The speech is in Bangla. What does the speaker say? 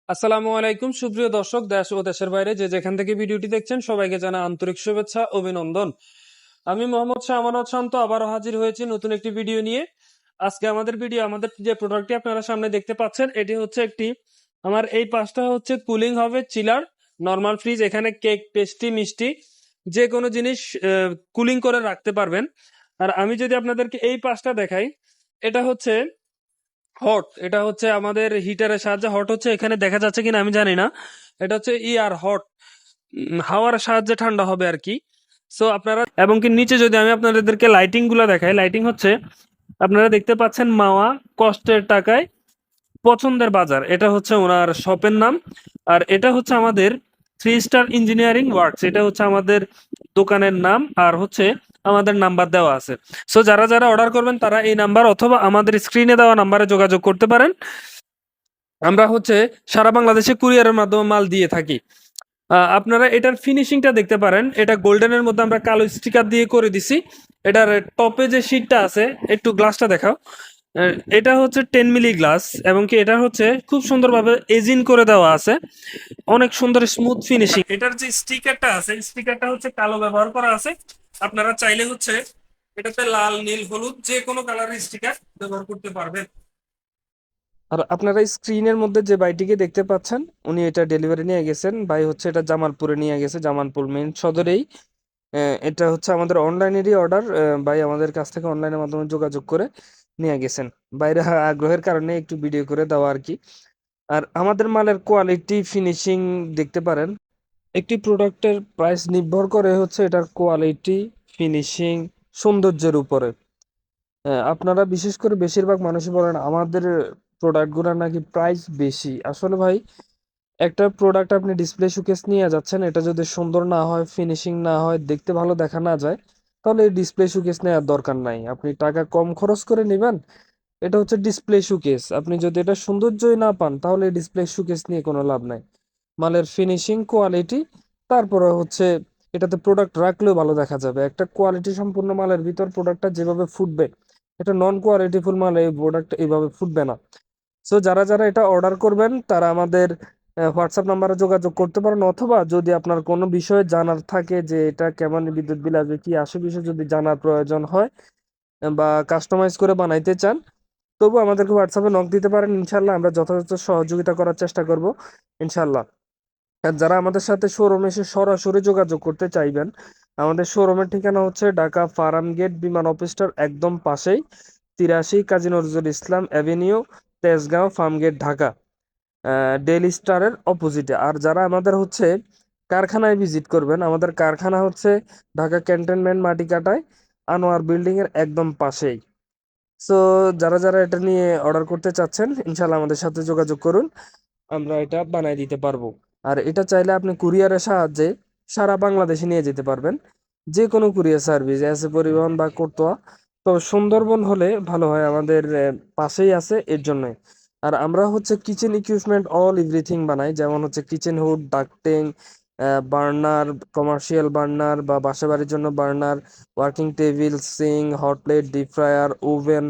আসসালামু আলাইকুম সুপ্রিয় দর্শক, দেশ ও দেশের বাইরে যে যেখান থেকে ভিডিওটি দেখছেন সবাইকে জানাই আন্তরিক শুভেচ্ছা অভিনন্দন। আমি মোহাম্মদ শামানত শান্ত আবারও হাজির হয়েছি নতুন একটি ভিডিও নিয়ে। আজকে আমাদের যে প্রোডাক্টটি আপনারা সামনে দেখতে পাচ্ছেন এটি হচ্ছে আমার এই পাশটা হচ্ছে কুলিং হবে চিলার, নর্মাল ফ্রিজ। এখানে কেক, পেস্ট্রি, মিষ্টি যে কোনো জিনিস কুলিং করে রাখতে পারবেন। আর আমি যদি আপনাদেরকে এই পাশটা দেখাই, এটা হচ্ছে হট। এটা হচ্ছে আমাদের হিটারের সাহায্যে হট হচ্ছে, এখানে দেখা যাচ্ছে কিনা আমি জানি না। এটা হচ্ছে ইয়ার হট, হাওয়ার সাহায্যে ঠান্ডা হবে আর কি। সো আপনারা এবং কি নিচে যদি আমি আপনাদেরকে লাইটিং গুলা দেখাই, লাইটিং হচ্ছে আপনারা দেখতে পাচ্ছেন মাওয়া কষ্টের টাকায় পছন্দের বাজার, এটা হচ্ছে ওনার শপের নাম। আর এটা হচ্ছে আমাদের 3 স্টার ইঞ্জিনিয়ারিং ওয়ার্কস, এটা হচ্ছে আমাদের দোকানের নাম। আর হচ্ছে আমাদের নাম্বার দেওয়া আছে। সো যারা যারা অর্ডার করবেন তারা এই নাম্বার অথবা আমাদের স্ক্রিনে দেওয়া নাম্বারে যোগাযোগ করতে পারেন। আমরা হচ্ছে সারা বাংলাদেশে কুরিয়ারের মাধ্যমে মাল দিয়ে থাকি। আপনারা এটার ফিনিশিংটা দেখতে পারেন, এটা গোল্ডেনের মধ্যে আমরা কালো স্টিকার দিয়ে করে দিছি। এটার টপে যে শীটটা আছে, একটু গ্লাসটা দেখাও। এটা হচ্ছে 10 মিলি গ্লাস এবং কি এটা হচ্ছে খুব সুন্দরভাবে এজিং করে দেওয়া আছে, অনেক সুন্দর স্মুথ ফিনিশিং। এটার যে স্টিকারটা আছে, স্টিকারটা হচ্ছে কালো ব্যবহার করা আছে। আপনারা চাইলে হচ্ছে এটাতে লাল, নীল, হলুদ যে কোনো কালারের স্টিকার ব্যবহার করতে পারবেন। আর আপনারা স্ক্রিনের মধ্যে যে ভাইটিকে দেখতে পাচ্ছেন, উনি এটা ডেলিভারি নিয়ে গেছেন। ভাই হচ্ছে এটা জামালপুরে নিয়ে গেছে, জামালপুর মেইন সদরেই। এটা হচ্ছে আমাদের অনলাইনেরই অর্ডার। ভাই আমাদের কাছ থেকে অনলাইনের মাধ্যমে যোগাযোগ করে নিয়ে গেছেন। বাইরে আগ্রহের কারণে একটু ভিডিও করে দেওয়া আর কি। আর আমাদের মালের কোয়ালিটি, ফিনিশিং দেখতে পারেন। একটি প্রোডাক্টের প্রাইস নির্ভর করে হচ্ছে এটার কোয়ালিটি, ফিনিশিং, সৌন্দর্যের উপরে। আপনারা বিশেষ করে বেশিরভাগ মানুষই বলেন আমাদের প্রোডাক্টগুলো নাকি প্রাইস বেশি। আসলে ভাই, একটা প্রোডাক্ট আপনি ডিসপ্লে শোকেস নিয়ে যাচ্ছেন, এটা যদি সুন্দর না হয়, ফিনিশিং না হয়, দেখতে ভালো দেখা না যায়, তাহলে এই ডিসপ্লে শোকেস নেওয়ার দরকার নাই। আপনি টাকা কম খরচ করে নেবেন। এটা হচ্ছে ডিসপ্লে শোকেস, আপনি যদি এটা সৌন্দর্যই না পান তাহলে ডিসপ্লে শোকেস নিয়ে কোনো লাভ নাই। মালের ফিনিশিং, কোয়ালিটি, তারপরে হচ্ছে এটাতে প্রোডাক্ট রাখলেও ভালো দেখা যাবে। একটা কোয়ালিটি সম্পূর্ণ মালের ভিতর প্রোডাক্টটা যেভাবে ফুটবে, এটা নন কোয়ালিটিফুল মাল এই প্রোডাক্ট এইভাবে ফুটবে না। সো যারা যারা এটা অর্ডার করবেন তারা আমাদের হোয়াটসঅ্যাপ নাম্বারে যোগাযোগ করতে পারেন, অথবা যদি আপনার কোনো বিষয়ে জানার থাকে যে এটা কেমন বিদ্যুৎ বিল আসবে, কি আসে বিষয়ে যদি জানার প্রয়োজন হয় বা কাস্টমাইজ করে বানাইতে চান, তবু আমাদেরকে হোয়াটসঅ্যাপে নক দিতে পারেন। ইনশাল্লাহ আমরা যথাযথ সহযোগিতা করার চেষ্টা করব, ইনশাল্লাহ। আর যারা আমাদের সাথে শোরুমে এসে সরাসরি যোগাযোগ করতে চাইবেন, আমাদের শোরুমের ঠিকানা হচ্ছে ঢাকা ফার্ম গেট বিমান অফিসটার একদম পাশেই, 83 Kazi Nazrul Islam Avenue, Tejgaon, Farm Gate, Dhaka, Daily স্টারের অপোজিটে। আর যারা আমাদের হচ্ছে কারখানায় ভিজিট করবেন, আমাদের কারখানা হচ্ছে ঢাকা ক্যান্টনমেন্ট মাটিকাটায়, আনোয়ার বিল্ডিং এর একদম পাশেই। সো যারা যারা এটা নিয়ে অর্ডার করতে চাচ্ছেন, ইনশাল্লাহ আমাদের সাথে যোগাযোগ করুন, আমরা এটা বানাই দিতে পারবো। আর এটা চাইলে আপনি কুরিয়ারের সাহায্যে সারা বাংলাদেশে নিয়ে যেতে পারবেন, যে কোনো কুরিয়ার সার্ভিস, এসে পরিবহন বা করতোয়া। তো সুন্দরবন হলে ভালো হয়, আমাদের পাশেই আছে এর জন্যই। আর আমরা হচ্ছে কিচেন ইকুইপমেন্ট অল এভরিথিং বানাই, যেমন হচ্ছে kitchen hood, ducting, burner, commercial burner বা বাসা বাড়ির জন্য burner, working table, sink, hot plate, deep fryer, oven,